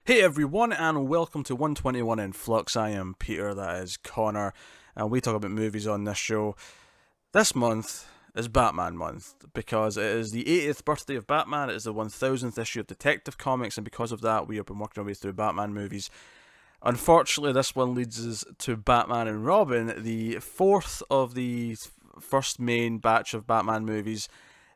Hey everyone, and welcome to 121 in Flux. I am Peter, that is Connor, and we talk about movies on this show. This month is Batman month because it is the 80th birthday of Batman. It is the 1000th issue of Detective Comics, and because of that, we have been working our way through Batman movies. Unfortunately, this one leads us to Batman and Robin, the fourth of the first main batch of Batman movies.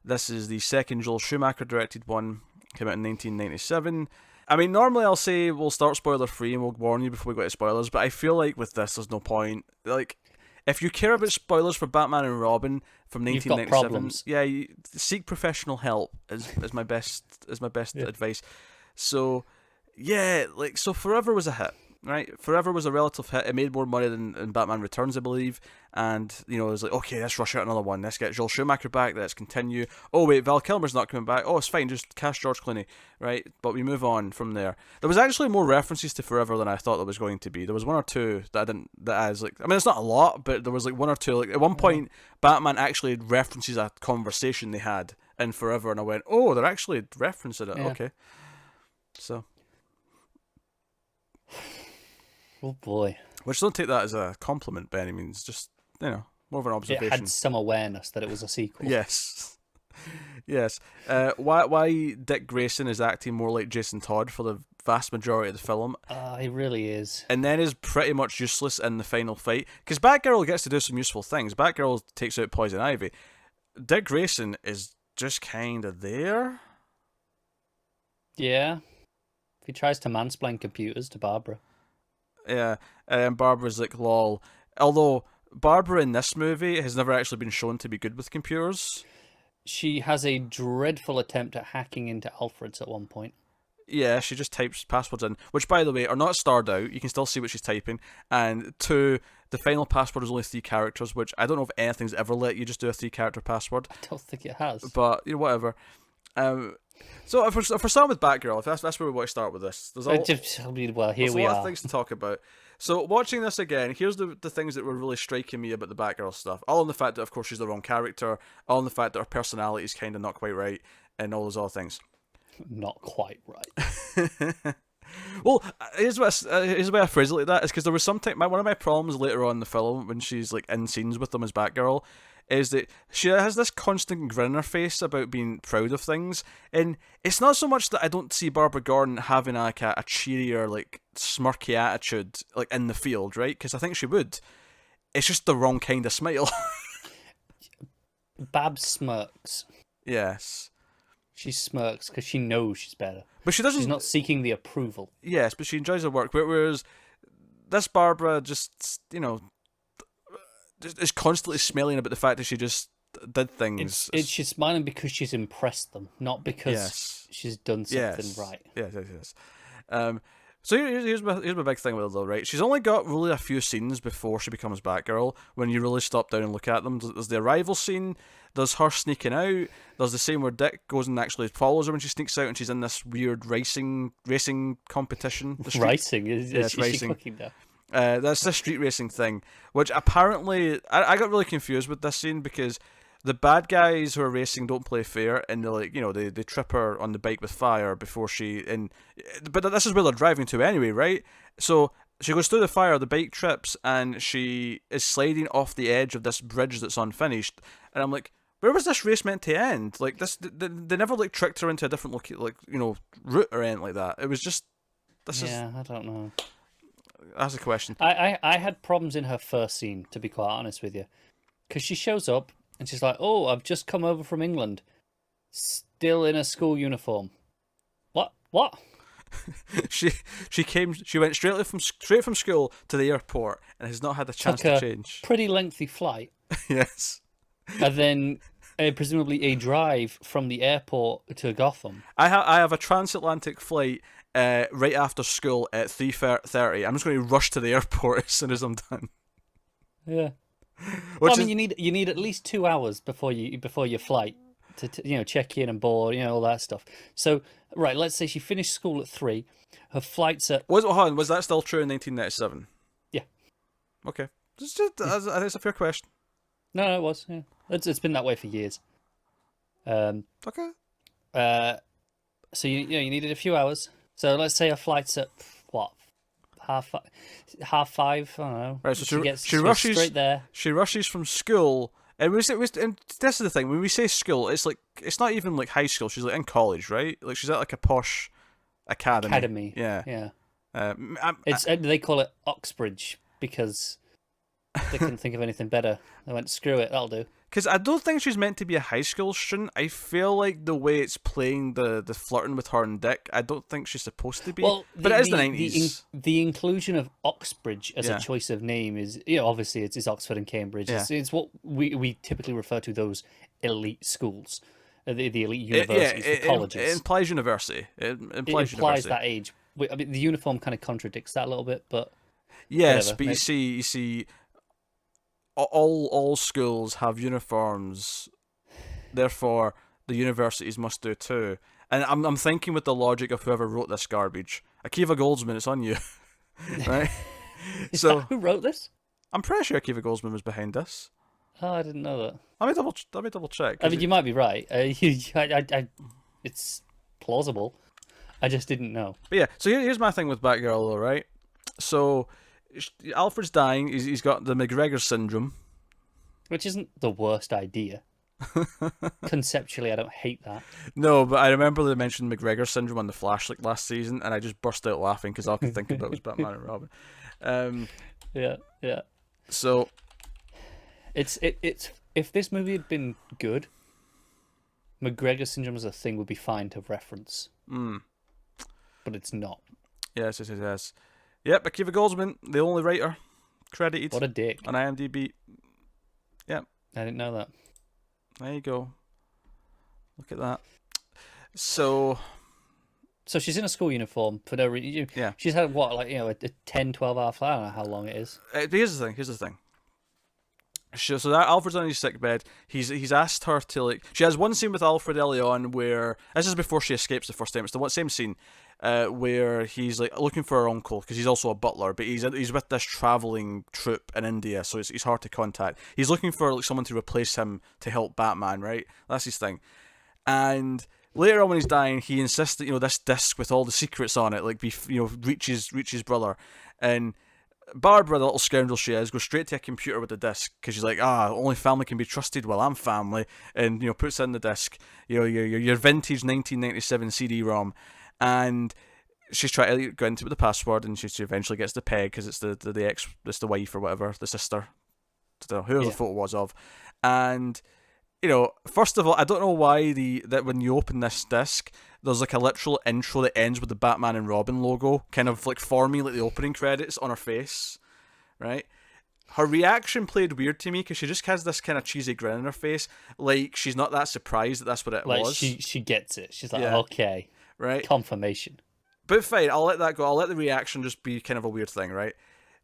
This is the second Joel Schumacher directed one, came out in 1997. I mean, normally I'll say we'll start spoiler free and we'll warn you before we go to spoilers, but I feel like with this, there's no point. Like, if you care about spoilers for Batman and Robin from You've got 1997, problems. yeah, seek professional help is my best Yeah. advice. So, yeah, so Forever was a hit, right? Forever was a relative hit. It made more money than Batman Returns, I believe. And, it was like, okay, let's rush out another one. Let's get Joel Schumacher back. Let's continue. Oh, wait, Val Kilmer's not coming back. Oh, it's fine. Just cast George Clooney, right? But we move on from there. There was actually more references to Forever than I thought there was going to be. There was one or two that I didn't, that I was like, I mean, it's not a lot, but there was like one or two. Like, at one point, Batman actually references a conversation they had in Forever, and I went, oh, they're actually referencing it. Yeah. Okay. So, Oh boy. which don't take that as a compliment by any means, just, more of an It observation. had some awareness that it was a sequel. Yes. Yes. Why Dick Grayson is acting more like Jason Todd for the vast majority of the film, It really is. and then is pretty much useless in the final fight. Because Batgirl gets to do some useful things. Batgirl takes out Poison Ivy. Dick Grayson is just kind of there. Yeah. He tries to mansplain computers to Barbara. Yeah, and Barbara's like, lol. Although Barbara in this movie has never actually been shown to be good with computers. She has a dreadful attempt at hacking into Alfred's at one point. Yeah, she just types passwords in, which, by the way, are not starred out. You can still see what she's typing. And two, the final password is only 3 characters, which I don't know if anything's ever let you just do a 3-character password. I don't think it has. But, whatever. So if we're starting with Batgirl, if that's where we want to start with this, Well, here there's we a lot of are. things to talk about. So watching this again, here's the things that were really striking me about the Batgirl stuff. All in the fact that, of course, she's the wrong character. All in the fact that her personality is kind of not quite right, and all those other things. Not quite right. Well, here's the way I phrase it like that is because there was one of my problems later on in the film when she's like in scenes with them as Batgirl is that she has this constant grin on her face about being proud of things, and it's not so much that I don't see Barbara Gordon having like a cheerier, like smirky attitude like in the field, right? Because I think she would. It's just the wrong kind of smile. Bab smirks. Yes, She smirks because she knows she's better. but she doesn't. She's not seeking the approval. Yes, but she enjoys her work. Whereas this Barbara just, is constantly smelling about the fact that she just did things. She's smiling because she's impressed them, not because Yes. she's done something Yes. right. Yes. So here's my big thing with her though, right? She's only got really a few scenes before she becomes Batgirl. When you really stop down and look at them, there's the arrival scene. There's her sneaking out. There's the scene where Dick goes and actually follows her when she sneaks out, and she's in this weird racing competition. The street- Racing is Yeah, it's she racing. cooking there? That's the street racing thing, which apparently I got really confused with this scene because the bad guys who are racing don't play fair, and they trip her on the bike with fire before but this is where they're driving to anyway, right? So she goes through the fire, the bike trips, and she is sliding off the edge of this bridge that's unfinished, and I'm like, where was this race meant to end? Like this, they never like tricked her into a different route or anything like that. It was just I don't know. that's a question. I had problems in her first scene, to be quite honest with you, because she shows up and she's like, "Oh, I've just come over from England, still in a school uniform." What? She went straight from school to the airport and has not had a chance Took to a change. pretty lengthy flight, Yes, and then presumably a drive from the airport to Gotham. I have a transatlantic flight right after school at 3:30. I'm just going to rush to the airport as soon as I'm done. Yeah. Which Well, I mean, you need at least 2 hours before your flight to check in and board, all that stuff. So right, let's say she finished school at 3. Her flight's at was that still true in 1997? Yeah. Okay, I think it's a fair question. No, it was. Yeah, it's been that way for years. Okay. So you needed a few hours. So let's say her flight's at what, half five? I don't know. Right, so she goes rushes straight there. She rushes from school, and and this is the thing. When we say school, it's like it's not even like high school. She's like in college, right? Like she's at like a posh academy. Yeah. Yeah. I'm, They call it Oxbridge because they couldn't think of anything better. They went, screw it, that'll do. Because I don't think she's meant to be a high school student. I feel like the way it's playing the flirting with her and Dick, I don't think she's supposed to be. Well, but it is the 90s. The inclusion of Oxbridge as Yeah. a choice of name is, obviously it's Oxford and Cambridge. Yeah. It's what we typically refer to those elite schools, the elite universities, the colleges. It implies university. It implies university. That age. I mean, the uniform kind of contradicts that a little bit, but yes, whatever. but you see, all schools have uniforms, therefore the universities must do too. And I'm thinking with the logic of whoever wrote this garbage. Akiva Goldsman, it's on you, right? Is that who wrote this? I'm pretty sure Akiva Goldsman was behind this. Oh, I didn't know that. Let me double check. I mean, you might be right. It's plausible. I just didn't know. But yeah, so here's my thing with Batgirl, though, right? So Alfred's dying. He's got the McGregor syndrome, which isn't the worst idea. Conceptually, I don't hate that. No, but I remember they mentioned McGregor syndrome on The Flash like last season, and I just burst out laughing because all I could think about was Batman and Robin. Yeah. So it's if this movie had been good, McGregor syndrome as a thing would be fine to reference. But it's not. Yes. Yep, Akiva Goldsman, the only writer credited. What a dick. On IMDb. Yep. I didn't know that. There you go. Look at that. So she's in a school uniform for no reason. Yeah. She's had what, like, a 10, 12-hour flight. I don't know how long it is. But here's the thing. So that Alfred's on his sick bed. He's asked her to, like, she has one scene with Alfred early on where this is before she escapes the first time. It's the same scene where he's like looking for her uncle because he's also a butler, but he's with this traveling troupe in India, so he's hard to contact. He's looking for like someone to replace him to help Batman, right? That's his thing. And later on when he's dying, he insists that this disc with all the secrets on it, like reaches brother, and Barbara, the little scoundrel she is, goes straight to a computer with the disc because she's like, only family can be trusted. Well, I'm family, and puts in the disc, your vintage 1997 CD-ROM, and she's trying to go into it with the password, and she eventually gets the peg because it's it's the wife or whatever, the sister, whoever the photo was of, and first of all, I don't know why that when you open this disc, there's like a literal intro that ends with the Batman and Robin logo, kind of like forming like the opening credits on her face, right? Her reaction played weird to me because she just has this kind of cheesy grin on her face, like she's not that surprised that that's what it was. She gets it. She's like, Yeah. Okay, right? Confirmation. But fine, I'll let that go. I'll let the reaction just be kind of a weird thing, right?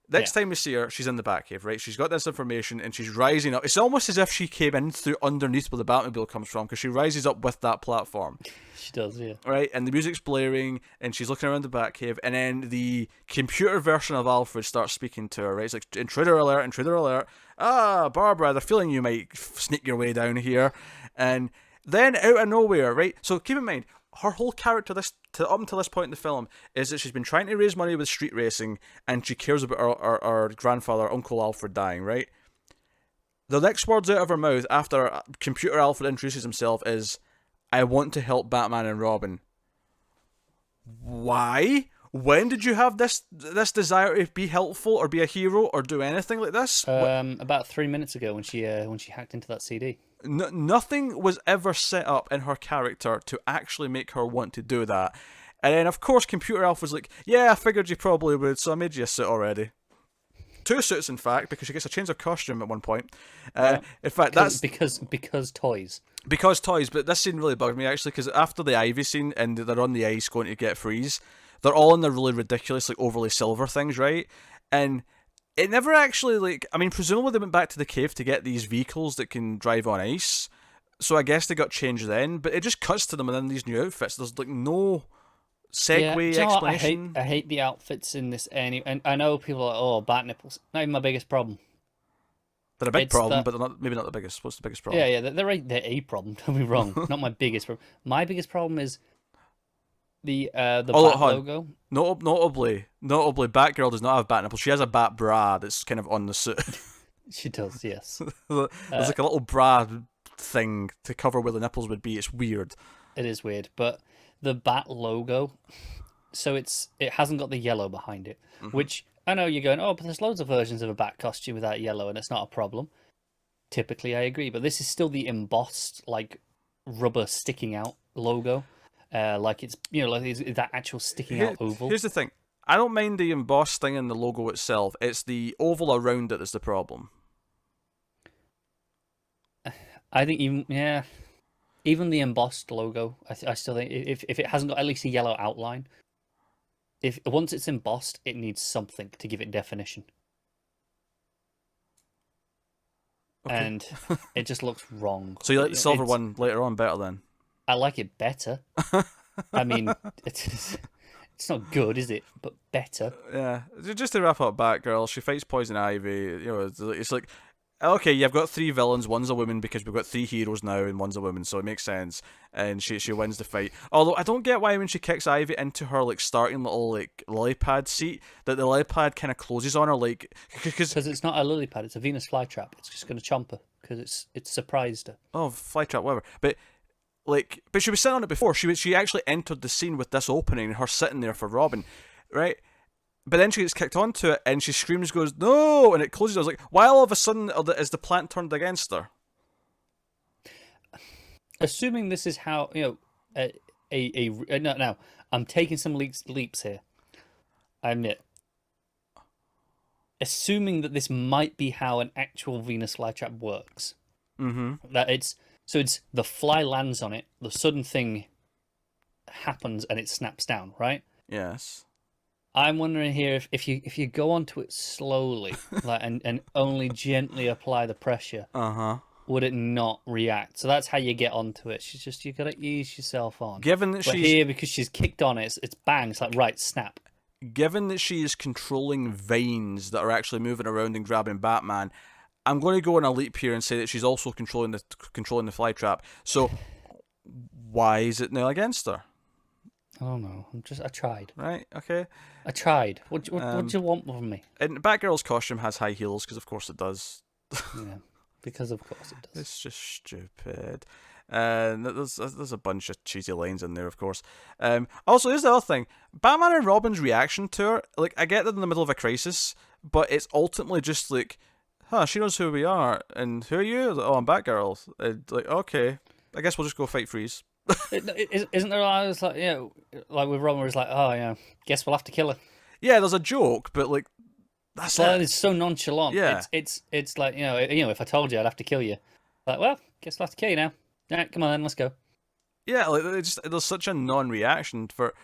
Next time we see her, she's in the Batcave, right? She's got this information and she's rising up. It's almost as if she came in through underneath where the Batmobile comes from because she rises up with that platform. She does, yeah. Right? And the music's blaring and she's looking around the Batcave, and then the computer version of Alfred starts speaking to her, right? It's like, intruder alert, intruder alert. Barbara, they're feeling you might sneak your way down here. And then out of nowhere, right? So keep in mind, her whole character up until this point in the film is that she's been trying to raise money with street racing and she cares about her grandfather, Uncle Alfred, dying, right? The next words out of her mouth after computer Alfred introduces himself is, I want to help Batman and Robin. Why? When did you have this desire to be helpful or be a hero or do anything like this? About 3 minutes ago when she hacked into that CD. Nothing was ever set up in her character to actually make her want to do that. And then, of course, Computer Alpha's like, yeah, I figured you probably would, so I made you a suit already. 2 suits, in fact, because she gets a change of costume at one point. In fact, that's... Because toys. Because toys, but this scene really bugged me, actually, because after the Ivy scene, and they're on the ice going to get Freeze, they're all in their really ridiculous, like, overly silver things, right? And it never actually, like, I mean, presumably they went back to the cave to get these vehicles that can drive on ice, so I guess they got changed then, but it just cuts to them within these new outfits. There's, like, no segue explanation. I hate the outfits in this, and I know people are like, oh, bat nipples. Not even my biggest problem. They're a big problem, but they're maybe not the biggest. What's the biggest problem? Yeah, they're a problem, don't be wrong. Not my biggest problem. My biggest problem is The Oh, bat hold on. logo. Notably, Batgirl does not have bat nipples. She has a bat bra that's kind of on the suit. She does, yes. There's like a little bra thing to cover where the nipples would be. It's weird. It is weird, but the bat logo, so it hasn't got the yellow behind it, which I know you're going, oh, but there's loads of versions of a bat costume without yellow, and it's not a problem. Typically, I agree, but this is still the embossed, like rubber sticking out logo, like it's like it's that actual sticking out oval. Here's the thing. I don't mind the embossed thing in the logo itself. It's the oval around it that's the problem. I think even the embossed logo, I still think if it hasn't got at least a yellow outline, if once it's embossed, it needs something to give it definition. Okay. And it just looks wrong. So you like the silver one later on better then? I like it better. I mean, it's not good, is it? But better. Yeah. Just to wrap up Batgirl, she fights Poison Ivy. It's like, okay, you've got 3 villains. One's a woman because we've got 3 heroes now, and one's a woman, so it makes sense. And she wins the fight. Although I don't get why when she kicks Ivy into her like starting little like lily pad seat, that the lily pad kind of closes on her, like because it's not a lily pad; it's a Venus flytrap. It's just going to chomp her because it's surprised her. Oh, flytrap, whatever. But she was sitting on it before. She actually entered the scene with this opening and her sitting there for Robin, right? But then she gets kicked onto it and she screams, goes, no! And it closes. I was like, why all of a sudden is the plant turned against her? Assuming this is how, no, I'm taking some leaps here. I admit. Assuming that this might be how an actual Venus flytrap works. Mm-hmm. That it's the fly lands on it, the sudden thing happens and it snaps down, right? Yes. I'm wondering here if you go onto it slowly, like and only gently apply the pressure, would it not react? So that's how you get onto it. You gotta ease yourself on. Given that but here, because she's kicked on it, it's bang. It's like right, snap. Given that she is controlling vines that are actually moving around and grabbing Batman, I'm going to go on a leap here and say that she's also controlling the flytrap. So why is it now against her? Oh no! I tried. Right. Okay. I tried. What do you want from me? And Batgirl's costume has high heels because, of course, it does. Yeah, because of course it does. It's just stupid. And there's a bunch of cheesy lines in there, of course. Also, here's the other thing: Batman and Robin's reaction to her. Like, I get that in the middle of a crisis, but it's ultimately just like, she knows who we are, and who are you? Oh, I'm Batgirl. Like, okay, I guess we'll just go fight Freeze. Isn't there? I was like, like with Robin, where it's like, oh yeah, guess we'll have to kill her. Yeah, there's a joke, but like, that's it. It's so nonchalant. Yeah, it's like if I told you I'd have to kill you, like, well, guess we'll have to kill you now. All right, come on then, let's go. Yeah, like there's such a non-reaction for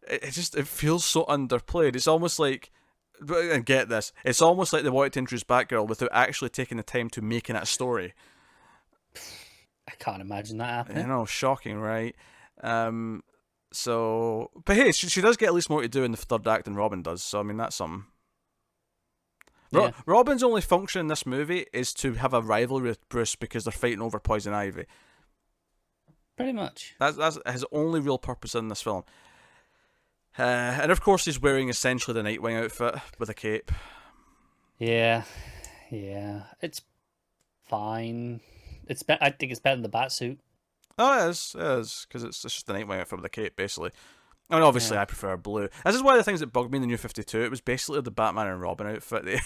it. It feels so underplayed. It's almost like, and get this, it's almost like they wanted to introduce Batgirl without actually taking the time to making it a story. I can't imagine that happening. You know, shocking, right? So, but hey, she does get at least more to do in the third act than Robin does. So I mean, that's something. Yeah. Robin's only function in this movie is to have a rivalry with Bruce because they're fighting over Poison Ivy. Pretty much. That's his only real purpose in this film. And of course, he's wearing essentially the Nightwing outfit with a cape. Yeah, it's fine. I think it's better than the Batsuit. Oh, it is, because it's just the Nightwing outfit with a cape, basically. I mean, obviously, I prefer blue. This is one of the things that bugged me in the New 52. It was basically the Batman and Robin outfit.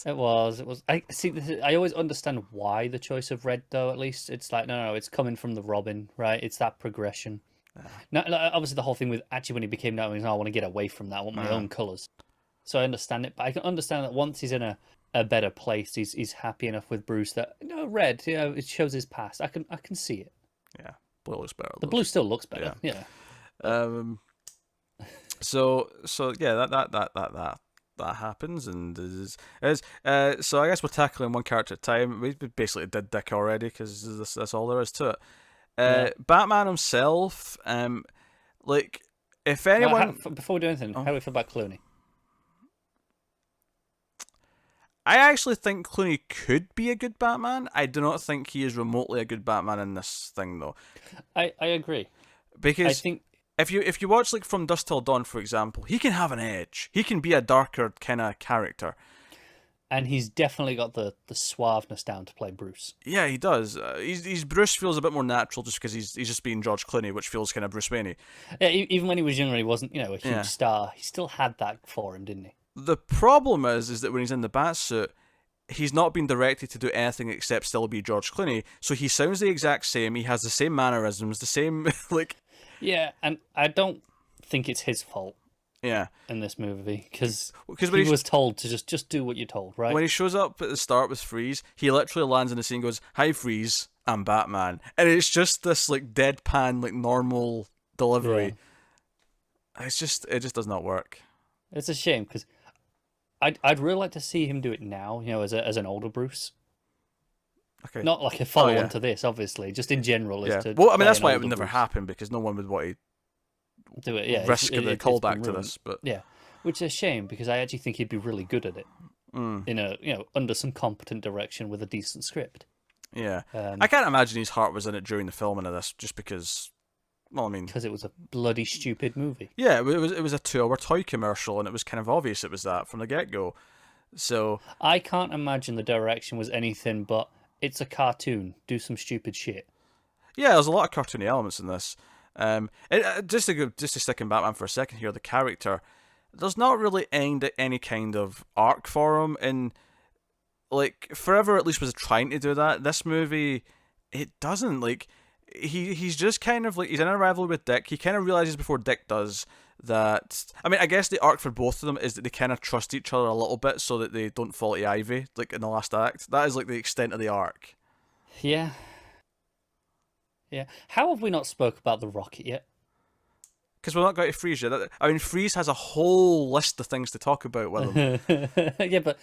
It was. I see. I always understand why the choice of red, though. At least it's like no, it's coming from the Robin, right? It's that progression. Now, obviously, the whole thing with actually when he became Nightwing, I want to get away from that. I want my own colors. So I understand it, but I can understand that once he's in a better place, he's happy enough with Bruce that red, it shows his past. I can see it. Yeah, blue looks better. The blue still looks better. Yeah. So yeah, that happens, and so I guess we're tackling one character at a time. We basically did Dick already because that's all there is to it. Batman himself, like if anyone before we do anything, how do we feel about Clooney? I actually think Clooney could be a good Batman. I do not think he is remotely a good Batman in this thing, though. I agree. Because I think if you watch like From Dusk Till Dawn, for example, he can have an edge. He can be a darker kind of character. And he's definitely got the suaveness down to play Bruce. Yeah, he does. He's Bruce feels a bit more natural just because he's just being George Clooney, which feels kind of Bruce Wayne-y. Yeah, even when he was younger, he wasn't, a huge Yeah. star. He still had that for him, didn't he? The problem is that when he's in the Batsuit, he's not been directed to do anything except still be George Clooney. So he sounds the exact same. He has the same mannerisms, the same like. Yeah, and I don't think it's his fault. Yeah. In this movie, because when he was told to just do what you're told, right? When he shows up at the start with Freeze, he literally lands in the scene and goes, "Hi, Freeze, I'm Batman," and it's just this like deadpan, like normal delivery. Yeah. It just does not work. It's a shame because I'd really like to see him do it now, as an older Bruce. Okay. Not like a follow-on to this, obviously, just in general. Yeah. Well, I mean that's why it would never happen because no one would want to do it. Yeah. Risk the callback to this, but yeah. Which is a shame because I actually think he'd be really good at it in a under some competent direction with a decent script. Yeah, I can't imagine his heart was in it during the filming of this, just because. Well, I mean, because it was a bloody stupid movie. Yeah, it was a 2-hour toy commercial, and it was kind of obvious it was that from the get-go. So I can't imagine the direction was anything but it's a cartoon. Do some stupid shit. Yeah, there's a lot of cartoony elements in this. Just to stick in Batman for a second here, the character. There's not really any kind of arc for him, and like Forever at least was trying to do that. This movie, it doesn't. Like he's just kind of like he's in a rivalry with Dick. He kind of realizes before Dick does that. I mean, I guess the arc for both of them is that they kind of trust each other a little bit so that they don't fall to Ivy, like in the last act. That is like the extent of the arc. Yeah. Yeah. How have we not spoke about the Rocket yet? Because we're not going to Freeze yet. I mean, Freeze has a whole list of things to talk about with him. Yeah, but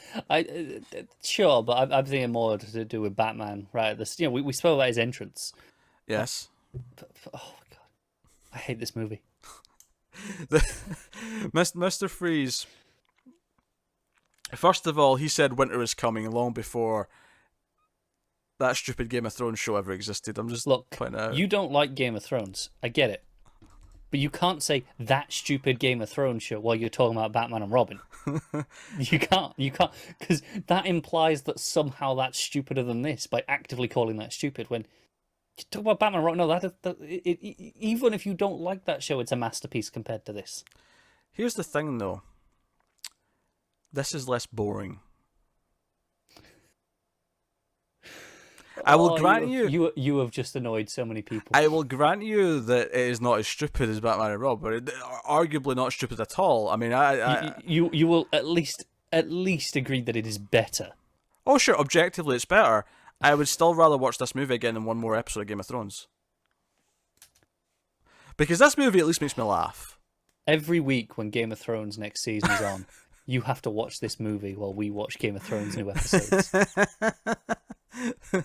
sure, but I'm thinking more to do with Batman, right? This, we spoke about his entrance. Yes. Oh my god, I hate this movie. Mr. Freeze. First of all, he said winter is coming long before that stupid Game of Thrones show ever existed. I'm just pointing out. You don't like Game of Thrones. I get it. But you can't say that stupid Game of Thrones show while you're talking about Batman and Robin. You can't, because that implies that somehow that's stupider than this by actively calling that stupid. When you talk about Batman and Robin, no, even if you don't like that show, it's a masterpiece compared to this. Here's the thing, though. This is less boring. I will grant you have just annoyed so many people. I will grant you that it is not as stupid as Batman and Robin, but arguably not stupid at all. I mean, you will at least agree that it is better. Oh, sure, objectively it's better. I would still rather watch this movie again than one more episode of Game of Thrones. Because this movie at least makes me laugh. Every week when Game of Thrones next season's on, you have to watch this movie while we watch Game of Thrones new episodes.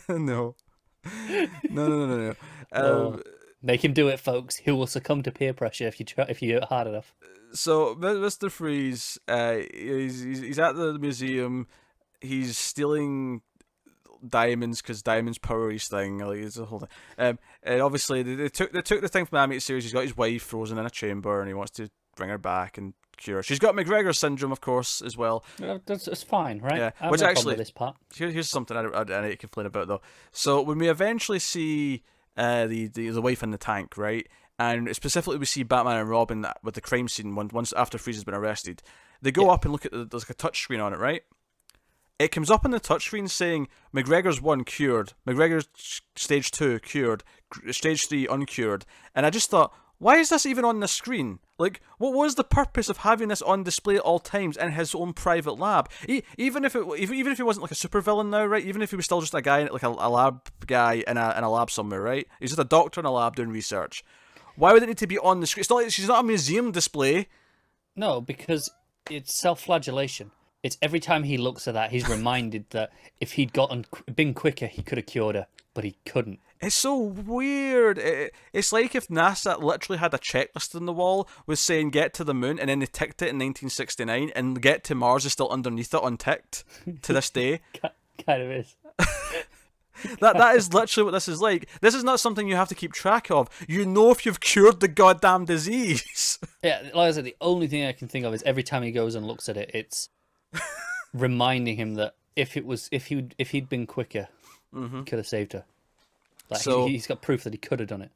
No. Make him do it, folks. He will succumb to peer pressure if you do it hard enough. So, Mr. Freeze, he's at the museum. He's stealing diamonds because diamonds power his thing. Like, it's a whole thing. And obviously, they took the thing from the animated series. He's got his wife frozen in a chamber, and he wants to bring her back and cure her. She's got McGregor syndrome, of course, as well. That's fine, right? Yeah. I have Which no actually, problem with this part. Here's something I need to complain about though. So when we eventually see the wife in the tank, right, and specifically we see Batman and Robin with the crime scene once after Freeze has been arrested, they go up and look at there's like a touch screen on it, right? It comes up on the touchscreen saying McGregor's 1 cured, McGregor's stage 2 cured, stage 3 uncured, and I just thought, why is this even on the screen? Like, what was the purpose of having this on display at all times in his own private lab? Even if he wasn't like a supervillain now, right? Even if he was still just a guy, like a lab guy in a lab somewhere, right? He's just a doctor in a lab doing research. Why would it need to be on the screen? It's not like she's not a museum display. No, because it's self-flagellation. It's every time he looks at that, he's reminded that if he'd been quicker, he could have cured her, but he couldn't. It's so weird. It's like if NASA literally had a checklist on the wall was saying get to the moon, and then they ticked it in 1969, and get to Mars is still underneath it unticked to this day. Kind of is. That is literally what this is like. This is not something you have to keep track of. You know if you've cured the goddamn disease. Yeah, like I said, the only thing I can think of is every time he goes and looks at it, it's reminding him that if he'd been quicker, he could have saved her. Like So- he's got proof that he could have done it.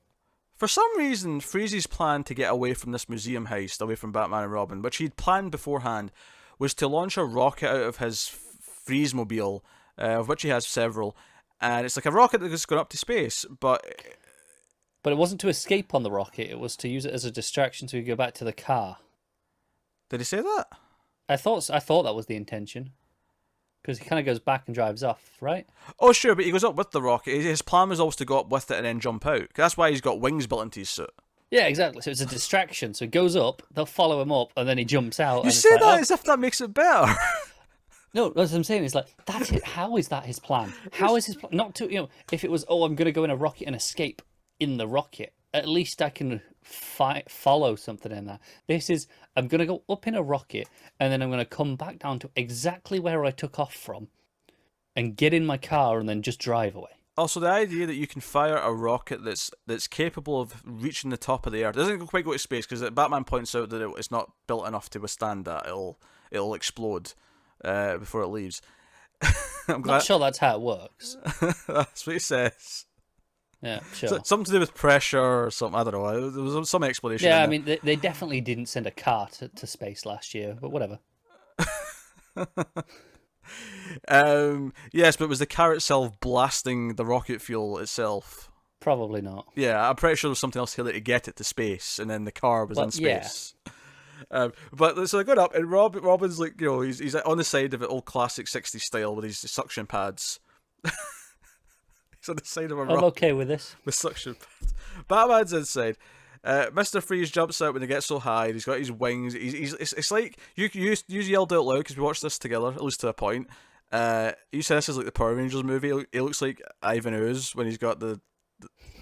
For some reason, Freeze's plan to get away from this museum heist, away from Batman and Robin, which he'd planned beforehand, was to launch a rocket out of his Freeze-mobile, of which he has several, and it's like a rocket that's going up to space, but But it wasn't to escape on the rocket; it was to use it as a distraction so he could go back to the car. did he say that? I thought that was the intention, because he kind of goes back and drives off, right? Oh, sure, but he goes up with the rocket. His plan was always to go up with it and then jump out. That's why he's got wings built into his suit. Yeah, exactly. So it's a distraction. So he goes up, they'll follow him up, and then he jumps out. You and say it's like, that as if that makes it better. No, that's what I'm saying. It's like, that's it. How is that his plan? How is his plan? Not to, if it was, I'm going to go in a rocket and escape in the rocket, at least I can follow something in that. This is, I'm going to go up in a rocket, and then I'm going to come back down to exactly where I took off from, and get in my car, and then just drive away. Also, the idea that you can fire a rocket that's capable of reaching the top of the Earth, it doesn't quite go to space, because Batman points out that it's not built enough to withstand that. It'll explode before it leaves. I'm Not sure that's how it works. That's what he says. Yeah, sure. So, something to do with pressure or something. I don't know. There was some explanation. Yeah, I mean, they definitely didn't send a car to space last year, but whatever. Yes, but it was the car itself blasting the rocket fuel itself. Probably not. Yeah, I'm pretty sure there was something else here to get it to space, and then the car was in space. Yeah. But so I got up, and Robin's like, he's on the side of it, old classic '60s style with his suction pads. He's on the side of a I'm rock okay with this. with suction pads. Batman's inside. Mr. Freeze jumps out when he gets so high. He's got his wings. It's like you yelled out loud because we watched this together, at least to a point. You said this is like the Power Rangers movie. He looks like Ivan Ooze when he's got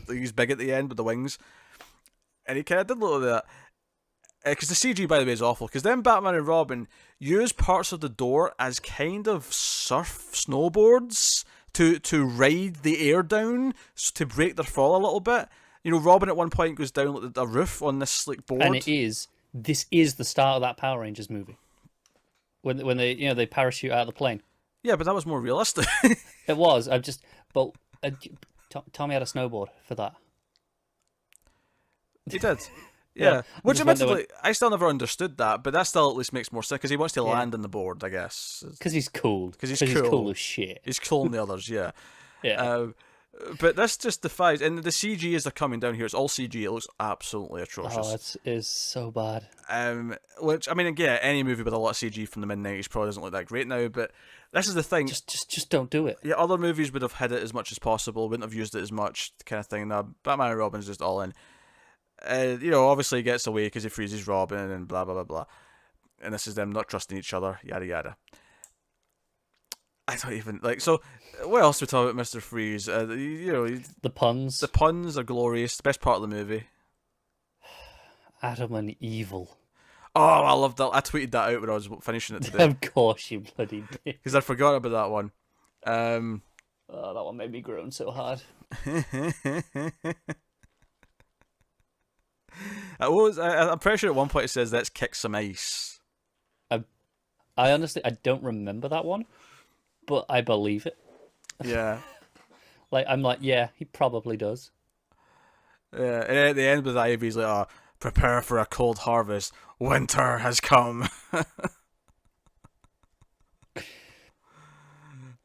he's big at the end with the wings, and he kind of did look like that. Because the CG, by the way, is awful. Because then Batman and Robin use parts of the door as kind of surf snowboards to ride the air down, to break their fall a little bit. Robin at one point goes down like the roof on this like board, And this is the start of that Power Rangers movie. When they they parachute out of the plane. Yeah, but that was more realistic. It was. Tommy had a snowboard for that. He did. Yeah. Which Just went there admittedly, I still never understood that, but that still at least makes more sense because he wants to land on the board, I guess. Because he's cool. Because he's He's cool. cool as shit. He's cooler than the others, yeah. Yeah. But this just defies, and the CG as they're coming down here, it's all CG. It looks absolutely atrocious. Oh, it is so bad. Which I mean, again, any movie with a lot of CG from the mid-90s probably doesn't look that great now. But this is the thing. Just don't do it. Yeah, other movies would have hid it as much as possible, wouldn't have used it as much, kind of thing. Now, Batman and Robin's just all in. Obviously he gets away because he freezes Robin and blah blah blah blah, and this is them not trusting each other, yada yada. I don't even so. What else we talk about, Mr. Freeze? The puns. The puns are glorious. The best part of the movie. Adam and Evil. Oh, I loved that. I tweeted that out when I was finishing it today Of course you bloody did. because I forgot about that one. Oh, that one made me groan so hard. I'm pretty sure at one point it says, "Let's kick some ice." I honestly don't remember that one, but I believe it. Yeah. I'm like, yeah, he probably does. Yeah, and at the end with Ivy's like, "Oh, prepare for a cold harvest. Winter has come."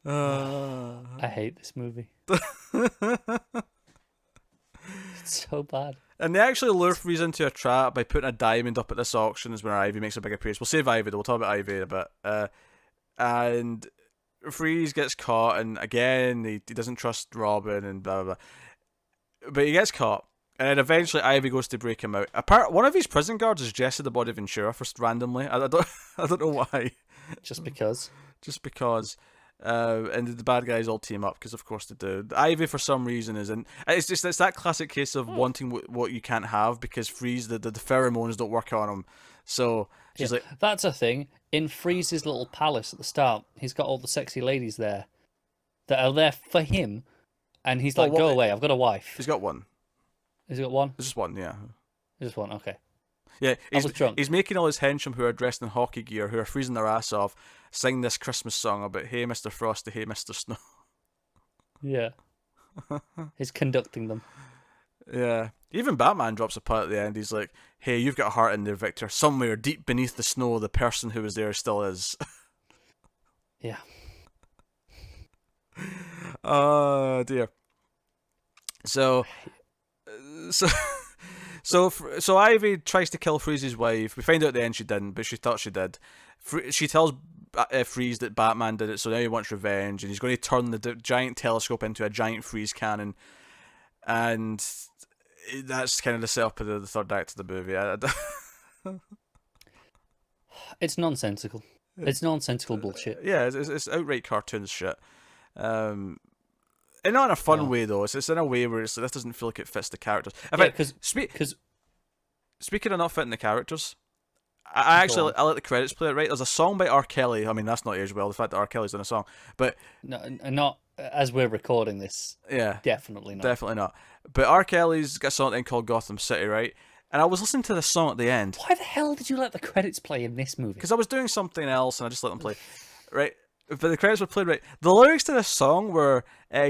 I hate this movie. It's so bad. And they actually lure Freeze into a trap by putting a diamond up at this auction, is where Ivy makes a big appearance. We'll save Ivy though, we'll talk about Ivy in a bit. And Freeze gets caught, and again, he doesn't trust Robin, and blah, blah, blah. But he gets caught, and then eventually Ivy goes to break him out. One of his prison guards is Jesse the Body Ventura, first randomly. I don't know why. Just because. Just because. And the bad guys all team up because of course they do. Ivy for some reason is in. It's that classic case of wanting what you can't have because Freeze the pheromones don't work on him. So she's like, that's a thing in Freeze's little palace at the start. He's got all the sexy ladies there that are there for him, And he's like, "Go away! I've got a wife." He's got one. Has he got one? There's just one, yeah. Just one. Okay. Yeah, I was drunk. he's making all his henchmen who are dressed in hockey gear, who are freezing their ass off, sing this Christmas song about "Hey, Mr. Frosty, hey, Mr. Snow." Yeah. He's conducting them. Yeah. Even Batman drops a part at the end. He's like, "Hey, you've got a heart in there, Victor. Somewhere deep beneath the snow, the person who was there still is." Yeah. Oh dear. So Ivy tries to kill Freeze's wife. We find out at the end she didn't, but she thought she did. She tells Freeze that Batman did it, so now he wants revenge, and he's going to turn the giant telescope into a giant Freeze cannon, and that's kind of the setup of the third act of the movie. It's nonsensical. It's nonsensical bullshit. Yeah, it's outright cartoon shit. And not in a fun way though. It's in a way where this doesn't feel like it fits the characters. Because speaking of not fitting the characters, I let the credits play it right. There's a song by R. Kelly. I mean, that's not aged well. The fact that R. Kelly's done a song, but not as we're recording this. Yeah, definitely not. But R. Kelly's got something called Gotham City, right? And I was listening to the song at the end. Why the hell did you let the credits play in this movie? Because I was doing something else and I just let them play, right? But the credits were played right. The lyrics to this song were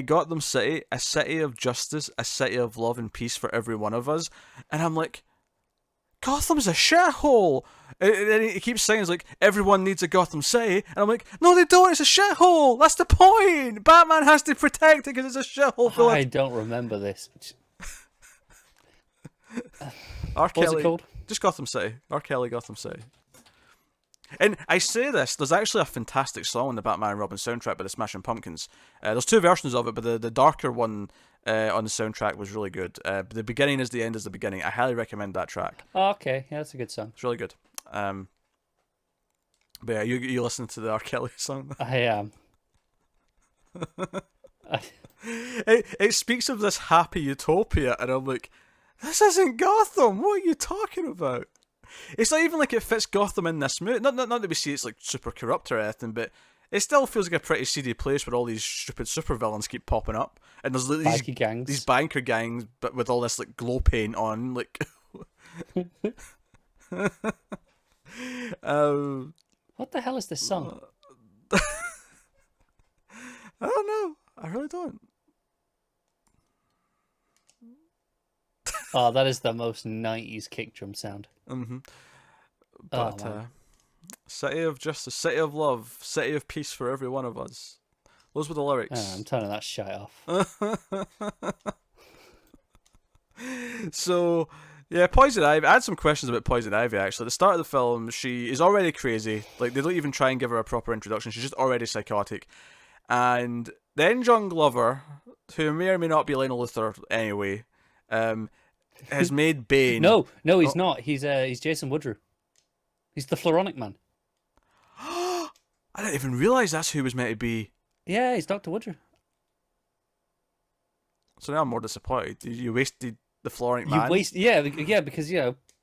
Gotham City, a city of justice, a city of love and peace for every one of us. And I'm like, Gotham's a shithole. And then he keeps saying, it's like, everyone needs a Gotham City. And I'm like, no, they don't. It's a shithole. That's the point. Batman has to protect it because it's a shithole. I don't remember this. R. Kelly, what's it called? Just Gotham City. R. Kelly, Gotham City. And I say this, there's actually a fantastic song on the Batman and Robin soundtrack by the Smashing Pumpkins. There's two versions of it, but the darker one on the soundtrack was really good. The beginning is the end is the beginning. I highly recommend that track. Oh, okay, yeah, that's a good song. It's really good. But yeah, you listen to the R. Kelly song? I am. It speaks of this happy utopia, and I'm like, this isn't Gotham. What are you talking about? It's not even like it fits Gotham in this movie. Not that we see it's like super corrupt or anything, but it still feels like a pretty seedy place where all these stupid supervillains keep popping up, and there's these banker gangs, but with all this like glow paint on, like. What the hell is this song? I don't know. I really don't. Oh, that is the most 90s kick drum sound. Mm-hmm. But city of justice, city of love, city of peace for every one of us. Those were the lyrics. I'm turning that shit off. So, yeah, Poison Ivy. I had some questions about Poison Ivy, actually. At the start of the film, she is already crazy. Like, they don't even try and give her a proper introduction. She's just already psychotic. And then John Glover, who may or may not be Lionel Luthor anyway, has made Bane. No, he's not. He's Jason Woodrue. He's the Floronic Man. I didn't even realise that's who was meant to be. Yeah, he's Dr. Woodrue. So now I'm more disappointed. You wasted the Floronic Man. Yeah, because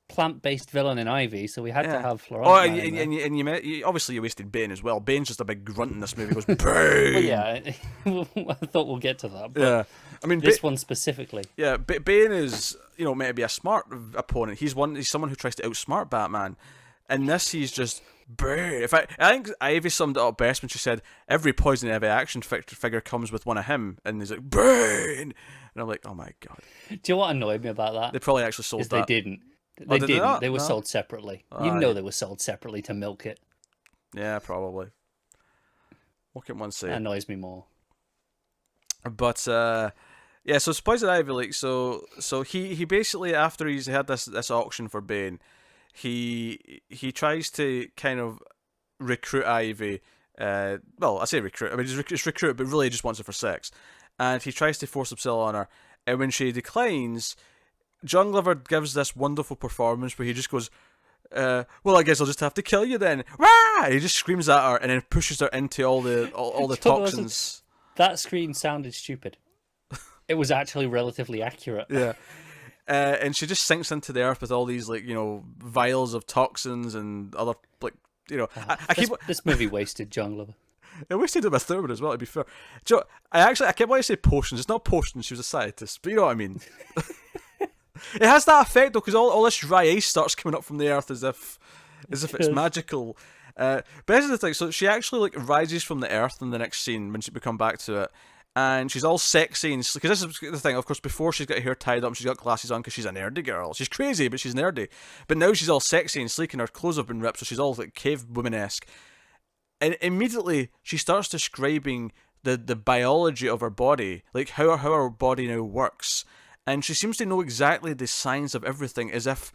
plant-based villain in Ivy, so we had to have Floronic Man. And you obviously you wasted Bane as well. Bane's just a big grunt in this movie. He goes, Bane! Well, yeah, I thought we'll get to that. But yeah, I mean this one specifically. Yeah, Bane is meant to be a smart opponent. He's someone who tries to outsmart Batman. And this, he's just Bane. I think Ivy summed it up best when she said every Poison Ivy action figure comes with one of him, and he's like Bane, and I'm like, oh my god. Do you know what annoyed me about that? They probably actually sold that. They didn't. They didn't. They were No. sold separately. They were sold separately to milk it. Yeah, probably. What can one say? That annoys me more. But yeah, so it's Poison Ivy, like, so he basically, after he's had this auction for Bane, he tries to kind of recruit Ivy. Well, I say recruit. I mean, it's recruit, but really he just wants her for sex. And he tries to force himself on her. And when she declines, John Glover gives this wonderful performance where he just goes, well, I guess I'll just have to kill you then. Wah! He just screams at her and then pushes her into all the toxins. That scream sounded stupid. It was actually relatively accurate. Yeah. And she just sinks into the earth with all these, like, vials of toxins and other, like, I keep... This movie wasted John Glover. I wish they did with Thurman as well, to be fair. Joe, I kept wanting to say potions. It's not potions, she was a scientist, but you know what I mean. It has that effect, though, because all this dry ice starts coming up from the earth as if it's magical. But here's the thing, so she actually like rises from the earth in the next scene when we come back to it, and she's all sexy, and because this is the thing, of course, before she's got her hair tied up and she's got glasses on because she's a nerdy girl. She's crazy, but she's nerdy. But now she's all sexy and sleek, and her clothes have been ripped, so she's all like cave woman-esque. And immediately she starts describing the biology of her body, like how her body now works. And she seems to know exactly the science of everything, as if,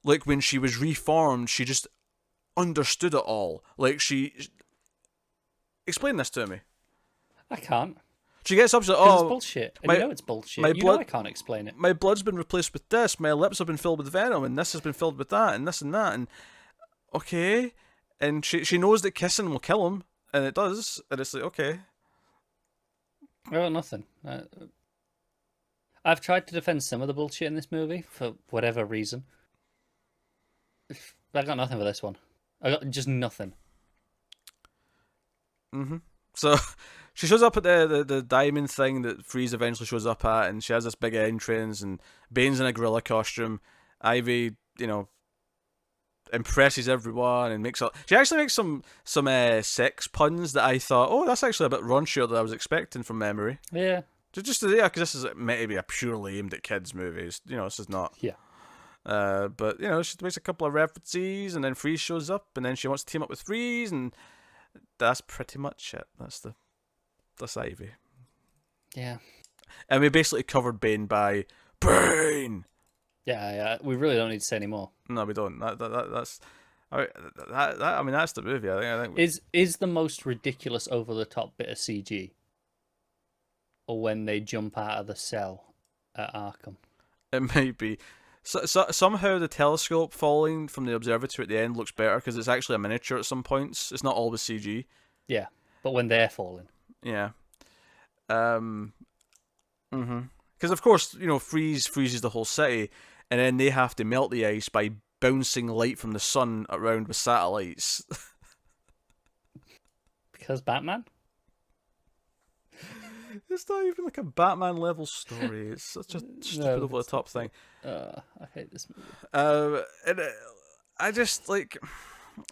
like, when she was reformed, she just understood it all. Like, explain this to me. I can't. She gets up, she's like, it's bullshit. And you know it's bullshit. You know I can't explain it. My blood's been replaced with this, my lips have been filled with venom, and this has been filled with that, and this and that, and... Okay. And she knows that kissing will kill him, and it does, and it's like, okay. Well, nothing. I've tried to defend some of the bullshit in this movie for whatever reason. I got nothing for this one. I got just nothing. So she shows up at the diamond thing that Freeze eventually shows up at, and she has this big entrance, and Bane's in a gorilla costume. Ivy, impresses everyone and she actually makes some sex puns that I thought, oh, that's actually a bit raunchier than I was expecting from memory. Yeah. Because this is meant to be a purely aimed at kids movies. This is not. Yeah. But she makes a couple of references, and then Freeze shows up, and then she wants to team up with Freeze, and that's pretty much it. That's Ivy. Yeah. And we basically covered Bane by Bane. Yeah. We really don't need to say any more. No, we don't. That's. I mean, that's the movie. I think. Is the most ridiculous over the top bit of CG, or when they jump out of the cell at Arkham? It might be. So somehow the telescope falling from the observatory at the end looks better because it's actually a miniature at some points. It's not always CG. Yeah, but when they're falling. Yeah. Because of course, Freeze freezes the whole city, and then they have to melt the ice by bouncing light from the sun around with satellites. Because Batman? It's not even like a Batman level story. It's such a stupid over the top thing. I hate this movie. I just like.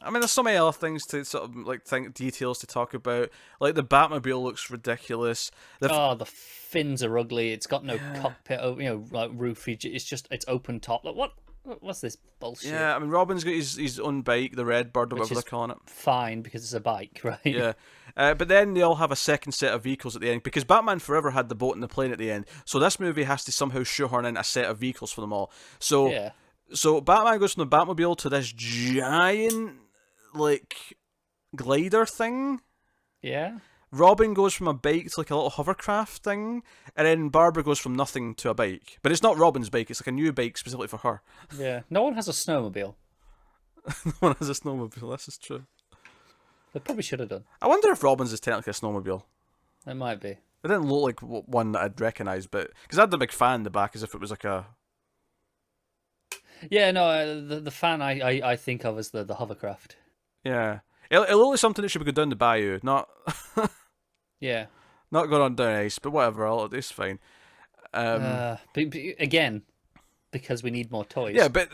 I mean, there's so many other things to sort of like details to talk about. Like the Batmobile looks ridiculous. The fins are ugly. It's got no cockpit, like roof. It's open top. Like what's this bullshit? Yeah, I mean, Robin's got his own bike, the Red Bird, or whatever they're calling it. Fine, because it's a bike, right? Yeah. But then they all have a second set of vehicles at the end, because Batman Forever had the boat and the plane at the end. So this movie has to somehow shoehorn in a set of vehicles for them all. So Batman goes from the Batmobile to this giant, like, glider thing. Yeah. Robin goes from a bike to like a little hovercraft thing, and then Barbara goes from nothing to a bike. But it's not Robin's bike, it's like a new bike specifically for her. Yeah. No one has a snowmobile. No one has a snowmobile, this is true. They probably should have done. I wonder if Robin's is technically a snowmobile. It might be. It didn't look like one that I'd recognise, but... Because I had the big fan in the back as if it was like a... Yeah, no, the fan I think of as the hovercraft. Yeah. It looked like something that should be going down the bayou, not... Yeah. Not going on down ice, but whatever, it's fine. But again, because we need more toys. Yeah, but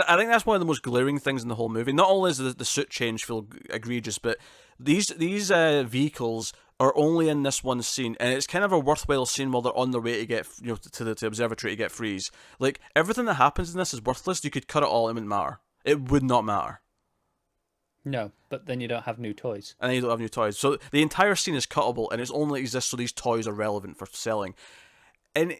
I think that's one of the most glaring things in the whole movie. Not only does the suit change feel egregious, but these vehicles are only in this one scene, and it's kind of a worthwhile scene while they're on their way to get to the observatory to get Freeze. Like, everything that happens in this is worthless. You could cut it all, it wouldn't matter. It would not matter. No, but then you don't have new toys. And then you don't have new toys. So the entire scene is cuttable, and it's only exists so these toys are relevant for selling. And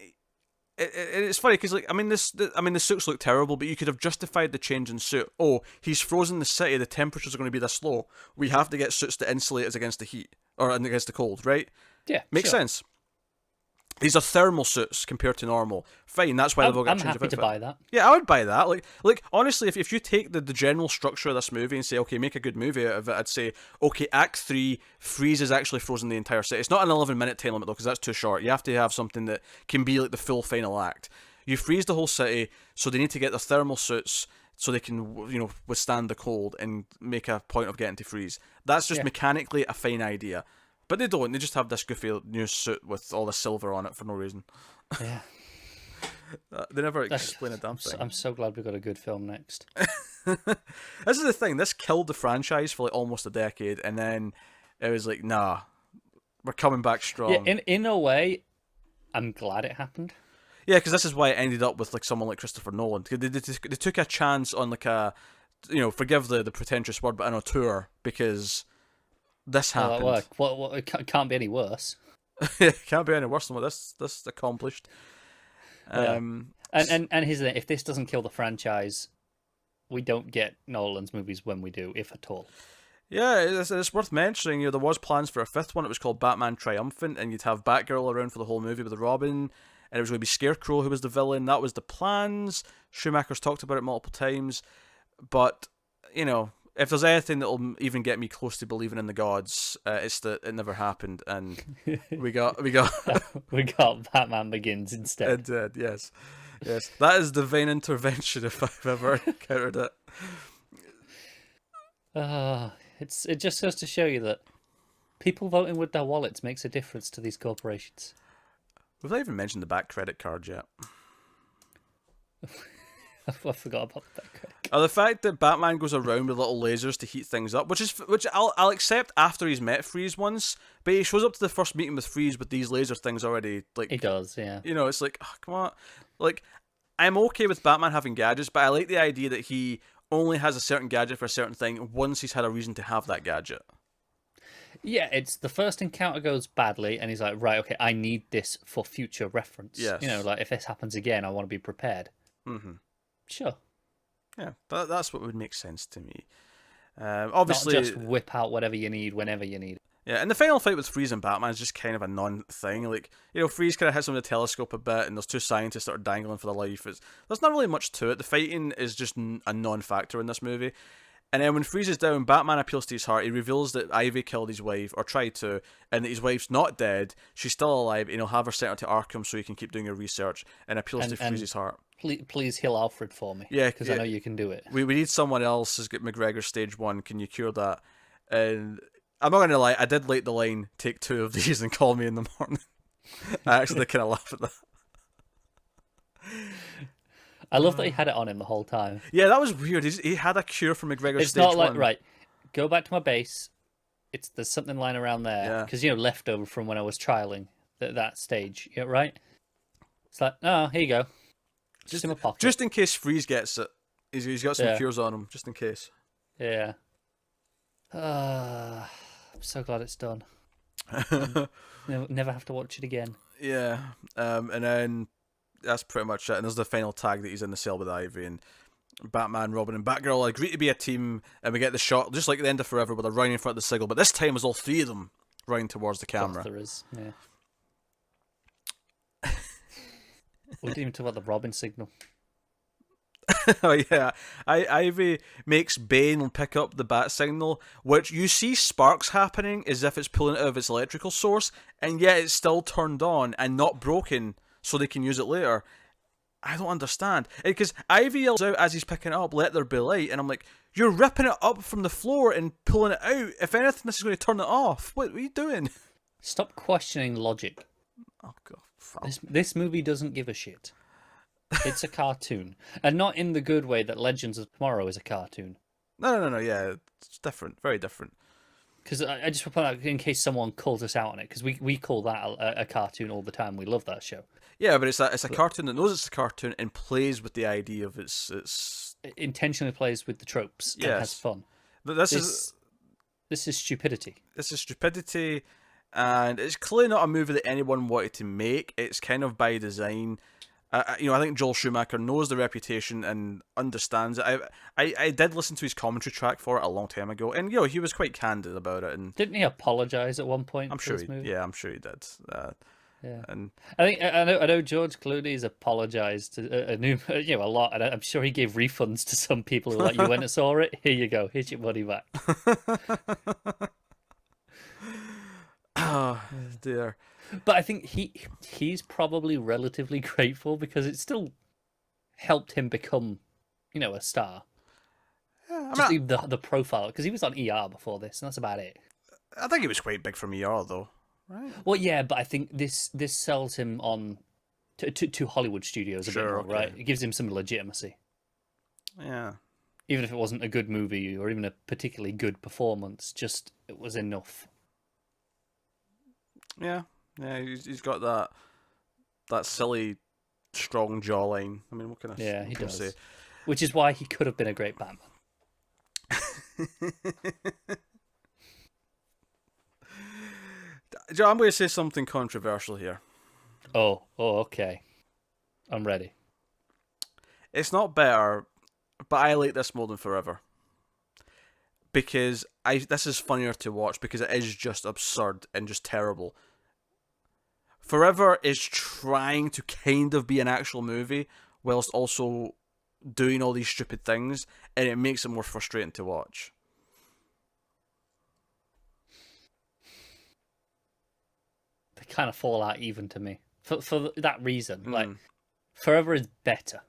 it's funny because, like, the suits look terrible, but you could have justified the change in suit. Oh, he's frozen the city. The temperatures are going to be this low. We have to get suits to insulate us against the heat or against the cold, right? Yeah, makes sense. These are thermal suits compared to normal. Fine, that's why they've all got a change of outfit. I'm happy to buy that. Yeah, I would buy that. Like honestly, if you take the general structure of this movie and say, okay, make a good movie out of it, I'd say, okay, Act 3, Freeze is actually frozen the entire city. It's not an 11-minute time limit, though, because that's too short. You have to have something that can be like the full final act. You freeze the whole city, so they need to get their thermal suits so they can, withstand the cold and make a point of getting to freeze. That's just mechanically a fine idea. But they don't. They just have this goofy new suit with all the silver on it for no reason. Yeah. They never explain a damn thing. I'm so glad we got a good film next. This is the thing. This killed the franchise for like almost a decade, and then it was like, nah, we're coming back strong. Yeah, in a way, I'm glad it happened. Yeah, because this is why it ended up with like someone like Christopher Nolan. They took a chance on like a, forgive the pretentious word, but an auteur, because this happened. Well, it can't be any worse. It can't be any worse than what this accomplished. Yeah. And here's the thing, if this doesn't kill the franchise, we don't get Nolan's movies when we do, if at all. Yeah, it's worth mentioning. There was plans for a fifth one. It was called Batman Triumphant, and you'd have Batgirl around for the whole movie with Robin, and it was going to be Scarecrow who was the villain. That was the plans. Schumacher's talked about it multiple times, but if there's anything that'll even get me close to believing in the gods, it's that it never happened, and we got we got Batman Begins instead. It did, yes. That is divine intervention if I've ever encountered it. It just goes to show you that people voting with their wallets makes a difference to these corporations. We've not even mentioned the back credit card yet. I forgot about that. The fact that Batman goes around with little lasers to heat things up, which I'll accept after he's met Freeze once, but he shows up to the first meeting with Freeze with these laser things already. Like, he does, yeah. It's like, oh, come on. Like, I'm okay with Batman having gadgets, but I like the idea that he only has a certain gadget for a certain thing once he's had a reason to have that gadget. Yeah, it's the first encounter goes badly, and he's like, right, okay, I need this for future reference. Yes. Like if this happens again, I want to be prepared. Mm-hmm. Sure. Yeah, that's what would make sense to me. Obviously, not just whip out whatever you need whenever you need. Yeah, and the final fight with Freeze and Batman is just kind of a non-thing. Like, Freeze kind of hits him with a telescope a bit, and there's two scientists that are dangling for their life. There's not really much to it. The fighting is just a non-factor in this movie. And then when Freeze is down, Batman appeals to his heart. He reveals that Ivy killed his wife, or tried to, and that his wife's not dead. She's still alive, and he'll have her sent her to Arkham so he can keep doing her research, and appeals to Freeze's heart. Please heal Alfred for me. Yeah, because I know you can do it. We need someone else who's got McGregor stage 1. Can you cure that? And I'm not going to lie, I did like the line, take 2 of these and call me in the morning. I actually kind of laugh at that. I love that he had it on him the whole time. Yeah, that was weird. He had a cure for McGregor it's stage 1. It's not like, right, go back to my base. There's something lying around there. Because, left over from when I was trialing that stage, right? It's like, oh, here you go. Just in my pocket. Just in case Freeze gets it. He's got some cures on him, just in case. Yeah. I'm so glad it's done. Never have to watch it again. Yeah. And then that's pretty much it. And there's the final tag that he's in the cell with Ivy, and Batman, Robin, and Batgirl agree to be a team, and we get the shot, just like the end of Forever, where they're running in front of the signal, but this time it's all 3 of them running towards the camera. There is, yeah. We didn't even talk about the Robin signal. Oh yeah, Ivy makes Bane pick up the bat signal, which you see sparks happening as if it's pulling it out of its electrical source, and yet it's still turned on and not broken, so they can use it later. I don't understand, because Ivy yells out as he's picking it up, "Let there be light," and I'm like, you're ripping it up from the floor and pulling it out. If anything, this is going to turn it off. What are you doing? Stop questioning logic. Oh god. This movie doesn't give a shit. It's a cartoon, and not in the good way that Legends of Tomorrow is a cartoon. No. Yeah, it's different, very different. Because I just want to point out, in case someone calls us out on it, because we call that a cartoon all the time. We love that show. Yeah, but it's a cartoon that knows it's a cartoon and plays with the idea of its it intentionally plays with the tropes and has fun. But this is stupidity. This is stupidity. And it's clearly not a movie that anyone wanted to make. It's kind of by design. I think Joel Schumacher knows the reputation and understands it. I did listen to his commentary track for it a long time ago, and he was quite candid about it. And didn't he apologize at one point? I'm sure he did. Yeah, and I know George Clooney's apologized to a lot, and I'm sure he gave refunds to some people who you went and saw it. Here you go. Here's your money back. Oh dear. But I think he's probably relatively grateful because it still helped him become, a star. Yeah, Just the profile, because he was on ER before this, and that's about it. I think he was quite big from ER though, right? Well, yeah, but I think this sells him on to Hollywood studios a bit Sure, more, okay. right? It gives him some legitimacy, Yeah. even if it wasn't a good movie or even a particularly good performance. Just it was enough. Yeah, yeah. He's got that silly, strong jawline. I mean, what can I? Yeah, What he can I does. say? Which is why he could have been a great Batman. Joe, I'm going to say something controversial here. Oh, okay. I'm ready. It's not better, but I like this more than Forever. Because this is funnier to watch because it is just absurd and just terrible. Forever is trying to kind of be an actual movie whilst also doing all these stupid things, and it makes it more frustrating to watch. They kind of fall out even to me for that reason. Like Forever is better,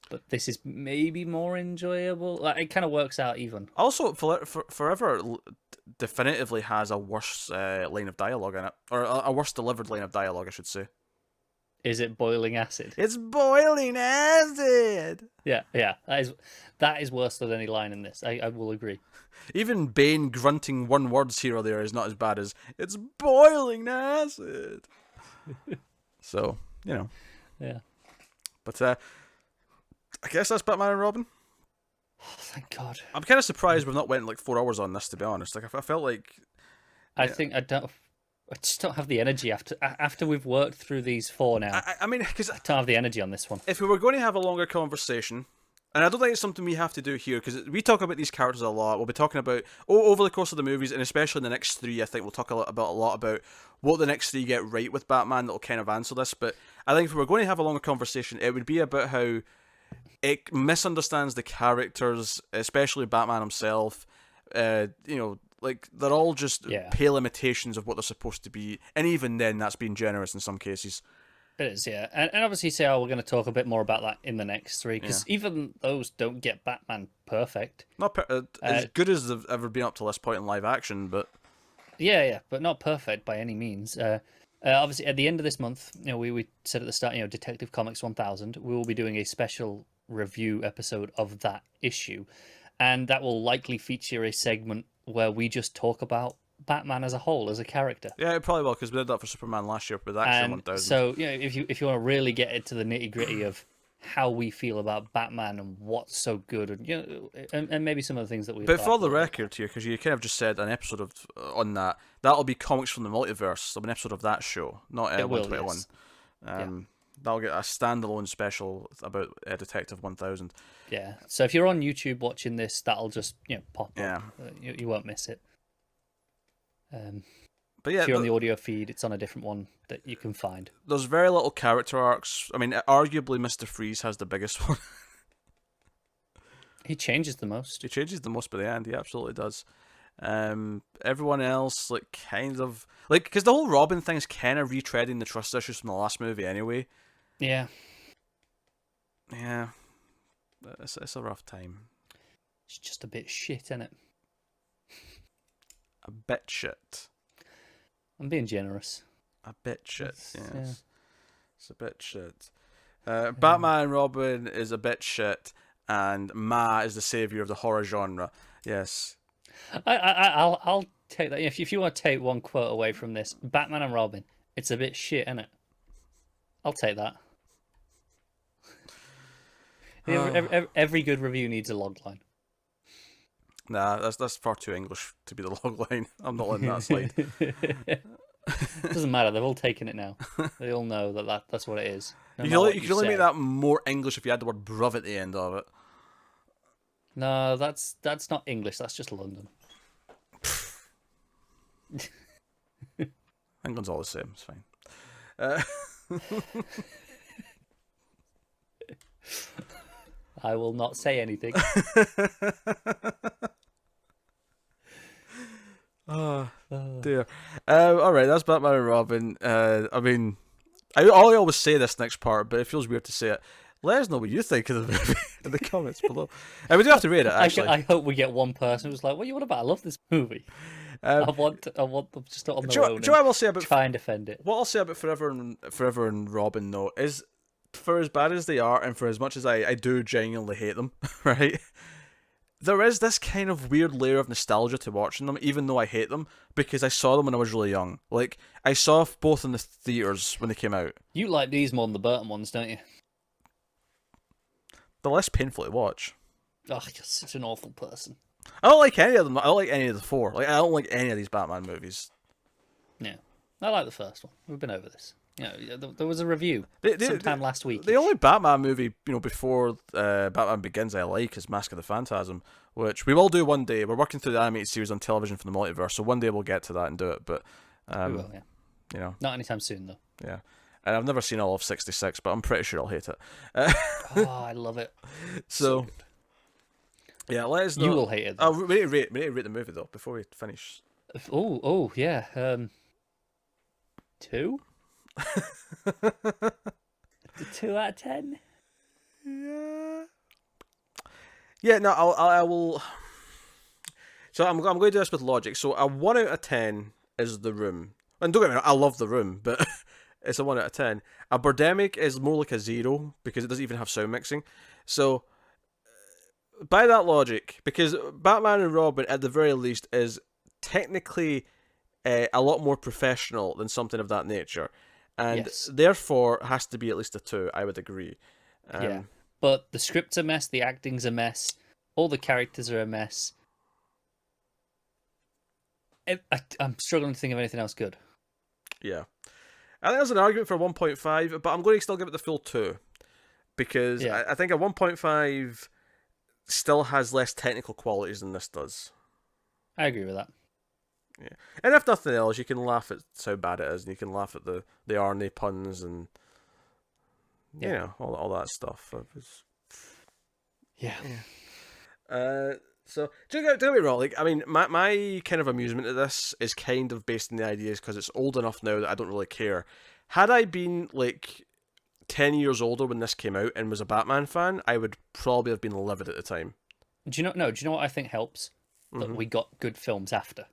but this is maybe more enjoyable. Like it kind of works out even. Also, Forever definitively has a worse line of dialogue in it, or a worse delivered line of dialogue, I should say. Is it boiling acid? It's boiling acid. Yeah. That is worse than any line in this. I will agree. Even Bane grunting one words here or there is not as bad as "it's boiling acid." So, you know. Yeah. But I guess that's Batman and Robin. Oh, thank God. I'm kind of surprised we've not went like 4 hours on this, to be honest. Like I felt like I think I just don't have the energy after we've worked through these four now. I mean, because I don't have the energy on this one. if we were going to have a longer conversation, and I don't think it's something we have to do here, because we talk about these characters a lot. We'll be talking about over the course of the movies, and especially in the next three. I think we'll talk a lot about what the next three get right with Batman. That'll kind of answer this. But I think if we were going to have a longer conversation, it would be about how it misunderstands the characters, especially Batman himself. Like they're all just pale imitations of what they're supposed to be, and even then, that's being generous in some cases. It is, yeah, and obviously, we're going to talk a bit more about that in the next three, because even those don't get Batman perfect. Not as good as they've ever been up to this point in live action, but but not perfect by any means. Obviously, at the end of this month, we said at the start, Detective Comics 1000, we will be doing a special review episode of that issue, and that will likely feature a segment where we just talk about Batman as a whole, as a character. Yeah, it probably will, because we did that for Superman last year with Action 1000. So, if you want to really get into the nitty gritty of how we feel about Batman and what's so good, and maybe some of the things that we've. But for the record here, because you kind of just said an episode of on that'll be Comics from the Multiverse. There'll be an episode of that show, not 121. Yes. That'll get a standalone special about Detective 1000. Yeah. So if you're on YouTube watching this, that'll just pop up. Yeah. You won't miss it. But yeah, if you're on the audio feed, it's on a different one that you can find. There's very little character arcs. I mean, arguably Mr. Freeze has the biggest one. He changes the most. He changes the most by the end. He absolutely does. Everyone else, kind of because the whole Robin thing's kind of retreading the trust issues from the last movie anyway. Yeah. Yeah. It's a rough time. It's just a bit shit, isn't it? A bit shit. I'm being generous. A bit shit, yes. Yeah. It's a bit shit. Batman and Robin is a bit shit, and Ma is the saviour of the horror genre. Yes. I'll take that. If you want to take one quote away from this, Batman and Robin, it's a bit shit, isn't it? I'll take that. Every good review needs a log line. Nah, that's far too English to be the log line. I'm not letting that slide. Doesn't matter. They've all taken it now. They all know that's what it is. You can only make that more English if you add the word bruv at the end of it. No, that's not English. That's just London. England's all the same. It's fine. I will not say anything. Oh dear. All right, that's Batman and Robin. I mean, I always say this next part, but it feels weird to say it. Let us know what you think of the movie in the comments below. And we do have to rate it, actually. I hope we get one person who's like, "What are you on about? I love this movie." I want them just on their own. I will say about try and defend it. What I'll say about Forever and Robin though is, for as bad as they are, and for as much as I do genuinely hate them, right? There is this kind of weird layer of nostalgia to watching them, even though I hate them, because I saw them when I was really young. Like, I saw both in the theaters when they came out. You like these more than the Burton ones, don't you? They're less painful to watch. Oh, you're such an awful person. I don't like any of them. I don't like any of the four. Like, I don't like any of these Batman movies. Yeah, I like the first one. We've been over this. You know, there was a review sometime last week. The only Batman movie, before Batman Begins I like is Mask of the Phantasm, which we will do one day. We're working through the animated series on television for the multiverse, so one day we'll get to that and do it. But we will, yeah. Not anytime soon, though. Yeah. And I've never seen all of 66, but I'm pretty sure I'll hate it. Oh, I love it. So yeah, let us know. You will hate it. We need to rate the movie, though, before we finish. Oh, yeah. 2? 2 out of 10? Yeah. Yeah, no, I will... So I'm going to do this with logic. So a 1 out of 10 is The Room. And don't get me wrong, I love The Room, but it's a 1 out of 10. A Birdemic is more like a 0, because it doesn't even have sound mixing. So, by that logic, because Batman and Robin, at the very least, is technically a lot more professional than something of that nature. And therefore has to be at least a 2, I would agree. Yeah, but the script's a mess, the acting's a mess, all the characters are a mess. I'm struggling to think of anything else good. Yeah. I think there's an argument for 1.5, but I'm going to still give it the full 2. Because I think a 1.5 still has less technical qualities than this does. I agree with that. Yeah, and if nothing else, you can laugh at how bad it is, and you can laugh at the Arnie puns and all that stuff. So don't get me wrong. Like, I mean, my kind of amusement at this is kind of based on the ideas because it's old enough now that I don't really care. Had I been like 10 years older when this came out and was a Batman fan, I would probably have been livid at the time. Do you know what I think helps? That we got good films after.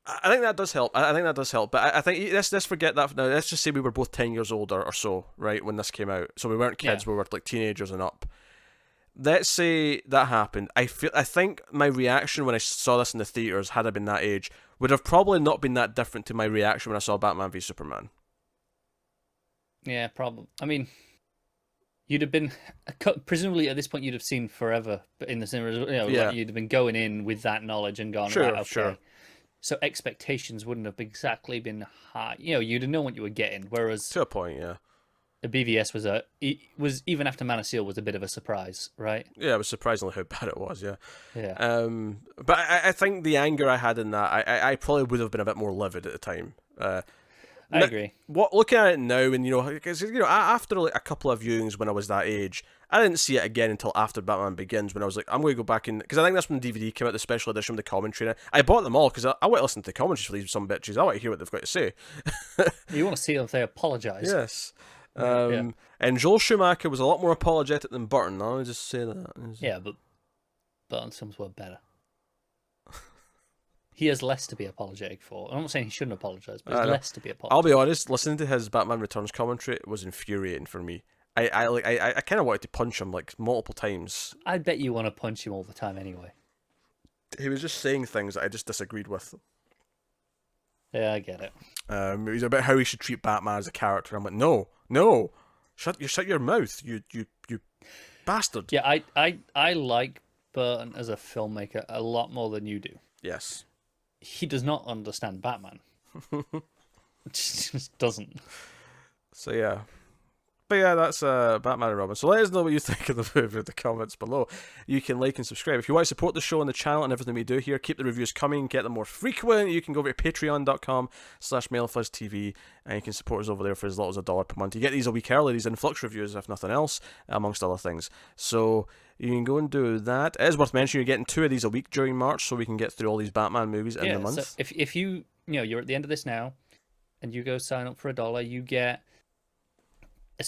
I think that does help. But I think let's forget that now. Let's just say we were both 10 years older or so, right, when this came out. So we weren't kids, we were like teenagers and up. Let's say that happened. I think my reaction when I saw this in the theaters, had I been that age, would have probably not been that different to my reaction when I saw Batman v Superman. Yeah, probably. I mean, you'd have been presumably at this point you'd have seen Forever, but in the cinema, like you'd have been going in with that knowledge and gone, sure. So expectations wouldn't have exactly been high. You'd have known what you were getting. Whereas to a point, the BVS was even after Man of Steel was a bit of a surprise, right? Yeah, it was surprisingly how bad it was. Yeah. But I think the anger I had in that, I probably would have been a bit more livid at the time. I agree. Looking at it now, and because after like a couple of viewings when I was that age, I didn't see it again until after Batman Begins, when I was like, I'm going to go back in, because I think that's when the DVD came out, the special edition with the commentary. I bought them all because I want to listen to the commentaries for these some bitches. I want to hear what they've got to say. You want to see if they apologise. Yes. And Joel Schumacher was a lot more apologetic than Burton. I'll just say that. Yeah, but Burton's films were better. He has less to be apologetic for. I'm not saying he shouldn't apologise, but there's less to be apologetic. I'll be honest, listening to his Batman Returns commentary was infuriating for me. I kind of wanted to punch him like multiple times. I bet you want to punch him all the time anyway. He was just saying things that I just disagreed with. Yeah, I get it. It was about how he should treat Batman as a character. I'm like, no, shut your mouth, you bastard. Yeah, I like Burton as a filmmaker a lot more than you do. Yes. He does not understand Batman. Just doesn't. So yeah. But yeah, that's Batman and Robin. So let us know what you think of the movie in the comments below. You can like and subscribe. If you want to support the show and the channel and everything we do here, keep the reviews coming, get them more frequent. You can go over to patreon.com/MailFuzzTV and you can support us over there for as little as $1 per month. You get these a week early, these Influx reviews, if nothing else, amongst other things. So you can go and do that. It is worth mentioning you're getting 2 of these a week during March, so we can get through all these Batman movies in the month. So if you're at the end of this now and you go sign up for $1, you get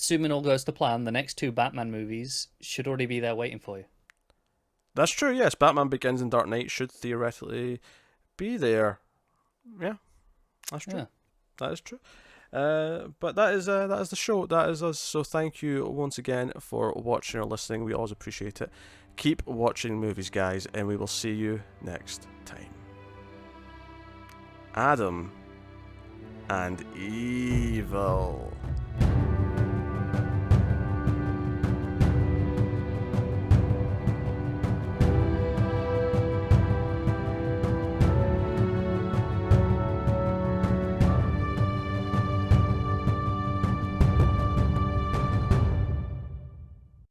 assuming all goes to plan, the next 2 Batman movies should already be there waiting for you. That's true, yes. Batman Begins and Dark Knight should theoretically be there. Yeah, that's true. Yeah. That is true. But that is the show. That is us. So thank you once again for watching or listening. We always appreciate it. Keep watching movies, guys, and we will see you next time. Adam and Evil.